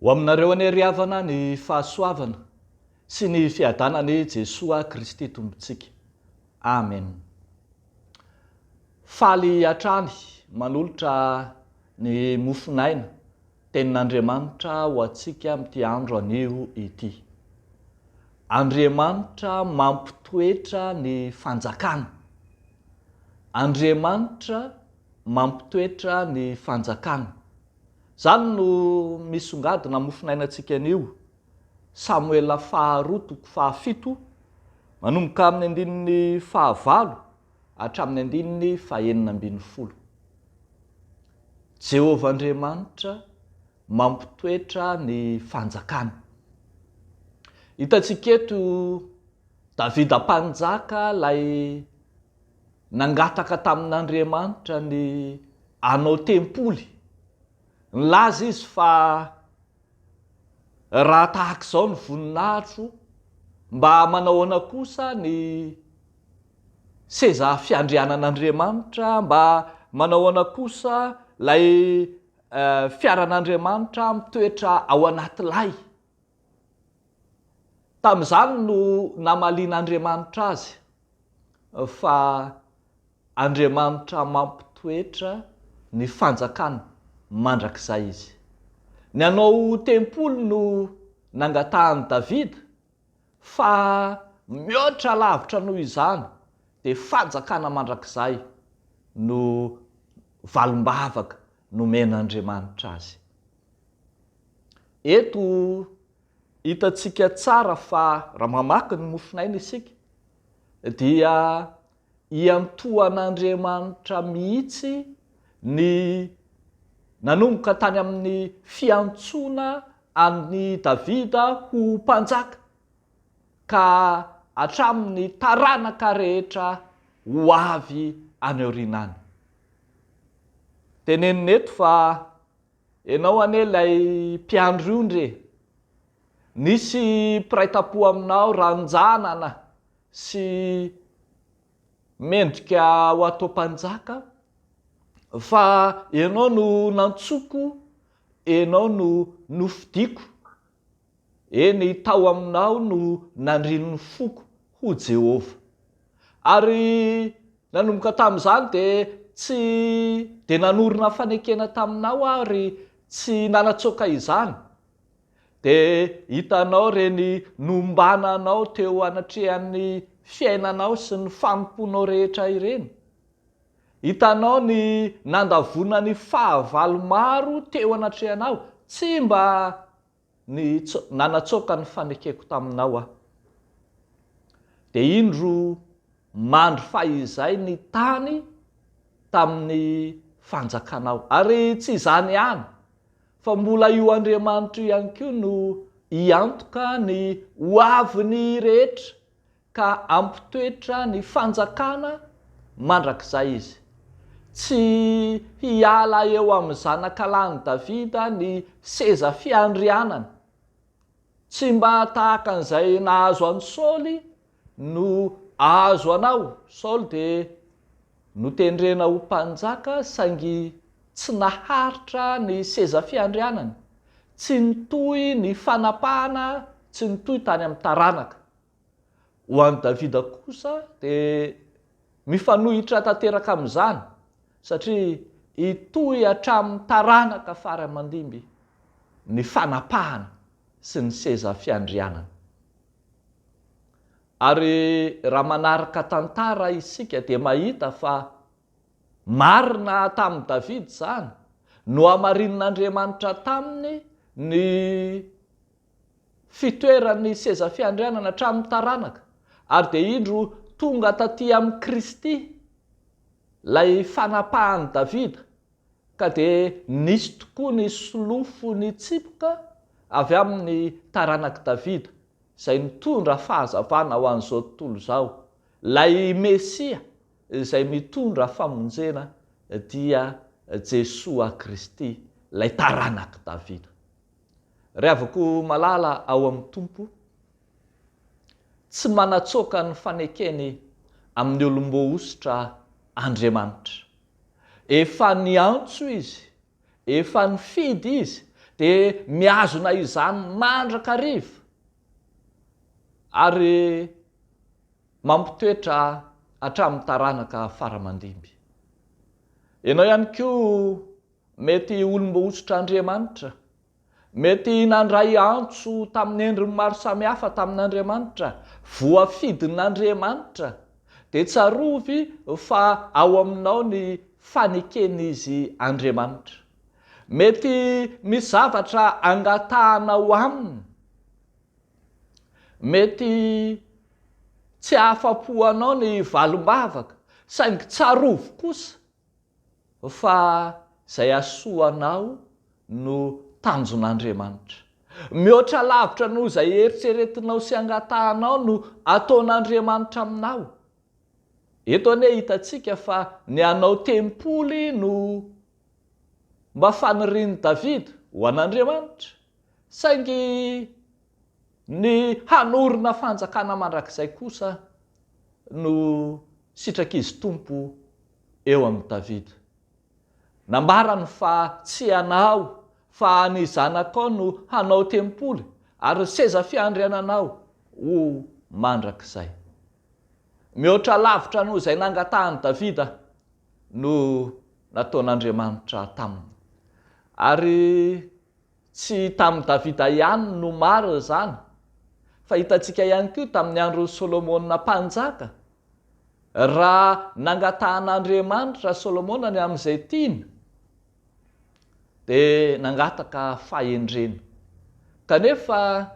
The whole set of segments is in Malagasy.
Ho aminareo aneriavana ny fahasoavana sy ny fiadanany Jesoa Kristy tompontsika. Amen. Faly hatrany manolotra ny mofinaina tenin'Andriamanitra ho antsika amin'ity andro anio ity. Andriamanitra mampitoetra ny fanjakana. Andriamanitra mampitoetra ny fanjakana. Zany no misongadina mofinainantsika anio. Samoela 2:7 manomboka amin'ny andininy 9 hatramin'ny andininy 19. Jehovah Andriamanitra mampitoetra ny fanjakana. Hitantsika eto Davida mpanjaka lay nangataka tamin'Andriamanitra ny anao tempoly. Nilaza izy fa raha tahaka izao ny voninahitro mba manahoana kosa ny seza fiandrianan'Andriamanitra, mba manahoana kosa lay fiaran'Andriamanitra mitoetra ao anaty lay. Tamin'izany no namalian'Andriamanitra azy fa Andriamanitra mampitoetra ny fanjakana mandrakizay izy. Ny anao tempoly no nangatahany Davida, fa mihoatra lavitra noho izany dia fanjakana mandrakizay no valim-bavaka nomen'Andriamanitra azy. Eto hitantsika tsara fa raha mamaky ny mofinaina isika dia iantoan'Andriamanitra mihitsy ny nanomboka tany amin'ny fiantsona an'i Davida ho mpanjaka ka hatramin'ny taranaka rehetra ho avy any aorianany. Tenenina eto fa ianao anie lay mpiandro io ndre, nisy piraitam-po aminao ranjanana sy mendrika ho atao mpanjaka, fa ianao no nantsoko, ianao no nofidiko, eny tao aminao no nandrin'ny foko ho Jehovah. Ary nanomboka tamin'izany dia nanorina fanekena taminao ary tsy nanatsoaka izany. Dia hitanao reny nombananao teo anatrehan'ny fiainanao sy ny fanomponao rehetra ireny. Hitanao ny nandavona ny fahavalo maro teo anatrehanao, tsy mba nanatsoaka ny fanekeko taminao aho. Dia indro mandry fahizay ny tany tamin'ny fanjakanao. Ary tsy izany ihany, fa mbola io Andriamanitra ihany koa no iantoka ny hoaviny rehetra ka ampitoetra ny fanjakana mandrakizay izy. Tsy hiala eo amin'ny zanak'olmbelona Davida ny seza fiandrianany, tsy mba tahaka an'izay nahazo an'i Saoly no ahazo anao. Saoly dia notendrena ho mpanjaka saingy tsy naharitra ny seza fiandrianany, tsy nitohy ny fanapahana, tsy nitohy tany amin'ny taranaka. Ho an'i Davida kosa dia mifanohitra tanteraka amin'izany, satria hitohy hatramin'ny taranaka fara mandimby ny fanapahana sy ny seza fiandrianana. Ary raha manaraka tantara isika dia mahita fa marina tamin'i Davida zany no hamarin'Andriamanitra taminy ny fitoeran'ny seza fiandrianana hatramin'ny taranaka. Ary dia indro tonga taty amin'ny Kristy lay fanapahany Davida, ka dia nisy tokoa ny solofo ny tsipoka avy amin'ny taranaka Davida, izay mitondra fahazavana ho an'izao tontolo izao. Lay Mesia izay mitondra famonjena dia Jesoa Kristy, lay taranaka Davida. Rehavako malala ao amin'ny Tompo, tsy manatsoaka ny fanekeny amin'ny olom-bohositra Andriamanitra. Efa niantso izy, efa nifidy izy, dia miazona izany mandrakariva ary mampitoetra hatramin'ny taranaka faramandimby. Ianao ihany koa mety olom-bohosotra Andriamanitra, mety nandray antso tamin'ny endriny maro samihafa tamin'Andriamanitra, voafidin'Andriamanitra, dia tsarovy fa ao aminao ny faneken'izy Andriamanitra. Mety misy zavatra angatahanao aminy, mety tsy ahafapo anao ny valim-bavaka, saingy tsarovy kosa fa izay asoanao no tanjon'Andriamanitra. Mihoatra lavitra noho izay eritreretinao sy angatahanao no ataon'Andriamanitra aminao. Eto anie hitantsika fa ny anao tempoly no mba fanirian'i Davida ho an'Andriamanitra, saingy ny hanorina fanjakana mandrakizay kosa no sitrak'izy tompo eo amin'ny Davida. Nambarany fa tsy anao fa ny zanakao no hanao tempoly ary seza fiandriananao ho mandrakizay. Mihoatra lavitra noho izay nangatahany Davida no nataon'Andriamanitra taminy. Ary tsy tamin'ny Davida ihany no maro zany, fa hitantsika ihany koa tamin'ny andron'ny Solomona mpanjaka. Raha nangatahan'Andriamanitra Solomona ny amin'izay tiany, dia nangataka fahendrena. Kanefa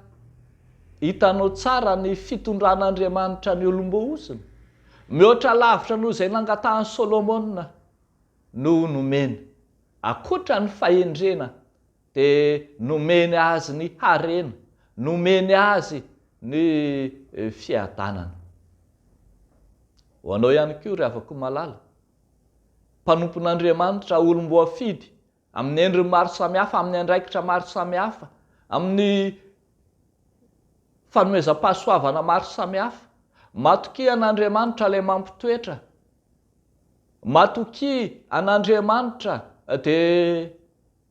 hitanao tsara ny fitondran'Andriamanitra ny olom-bohosiny. Mihoatra lavitra noho izay nangatahan'i Solomona no nomeny. Akoatra ny fahendrena dia nomeny azy ny harena, nomeny azy ny fiadanana. Ho anao ihany koa ry havako malala, mpanompon'Andriamanitra olom-boafidy amin'ny endriny maro samihafa, amin'ny andraikitra maro samihafa, amin'ny fanomezam-pahasoavana maro samihafa. Matoki an'Andriamanitra ilay mampitoetra, matoki an'Andriamanitra dia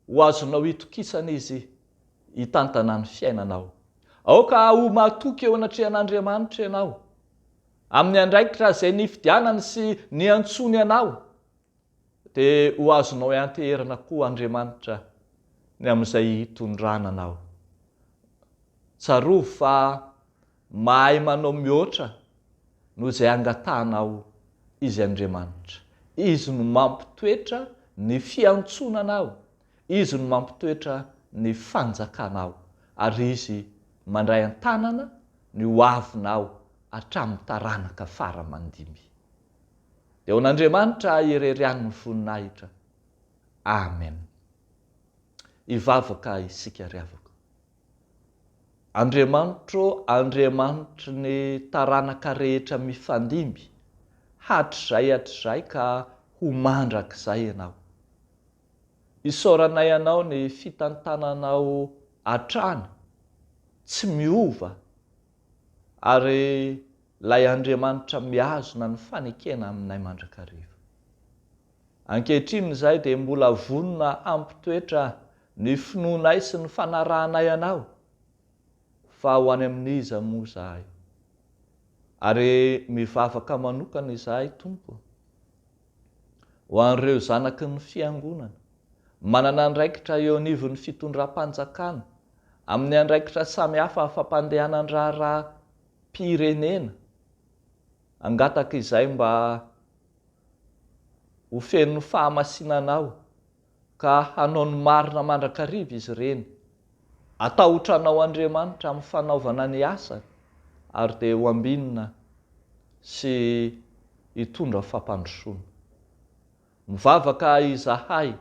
ho azonao hitokisana izy hitantana ny fiainanao. Aoka ho matoky eo anatrehan'Andriamanitra ianao amin'ny andraikitra izay nifidianany sy niantsony anao, dia ho azonao ianteherana koa Andriamanitra ny amin'izay hitondrana anao. Tsarovy fa mahay manao mihoatra noho izay angatahanao izy Andriamanitra. Izy no mampitoetra ny fiantsonanao, izy no mampitoetra ny fanjakanao, ary izy mandray an-tanana ny hoavinao hatramin'ny taranaka faramandimby. Dia ho an'Andriamanitra ireriany ny voninahitra. Amen. Hivavaka isika ry havako. Andriamanitra ny taranaka rehetra mifandimby, hatrizay ka ho mandrakizay ianao. Isaoranay anao ny fitantananao hatrany, tsy miova, ary lay Andriamanitra miazona ny fanekena aminay mandrakariva. Ankehitriny izay dia mbola vonona hampitoetra ny finoanay sy ny fanarahanay anao, fa ho any amin'ny iza moa izahay. Ary mivavaka manokana izahay Tompo ho an'ireo zanaky ny fiangonana, manana andraikitra eo anivon'ny fitondram-panjakana, amin'ny andraikitra samihafa fampandehanan-draharaha-pirenena. Angataka izay mba ho feno fahamasinanao ka hanao ny marina mandrakariva izy ireny. Atahotranao Andriamanitra amin'ny fanaovana ny asany, ary dia ho ambinina sy hitondra fampandrosoana. Mivavaka izahay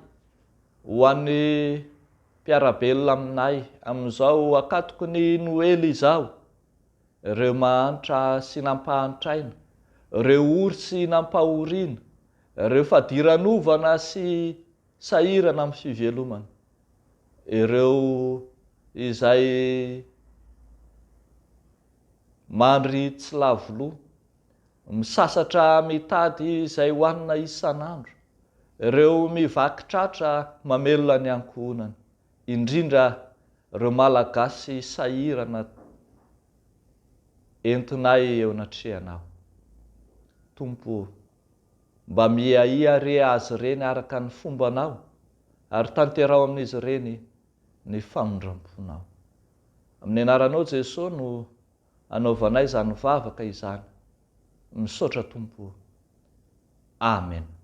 ho an'ny mpiarabelona aminay amin'izao akatoko ny Noely izao, ireo mahantra sy nampahantraina, ireo ory sy nampahoriana, ireo fadiran'ovana sy sahirana amin'ny fivelomana, ireo izay mandry tsy lavoloha, misasatra mitady izay hoanina isan'andro, ireo mivaky tratra mamelona ny ankohonana, indrindra ireo malagasy sahirana entinay eo anatrehanao. Tompo, mba miaiare azy ireny araka ny fombanao ary tanterao amin'izy ireny ny famindram-ponao. Amin'ny anaranao Jesosy no anaovanay izany vavaka izany. Misaotra Tompo. Amen.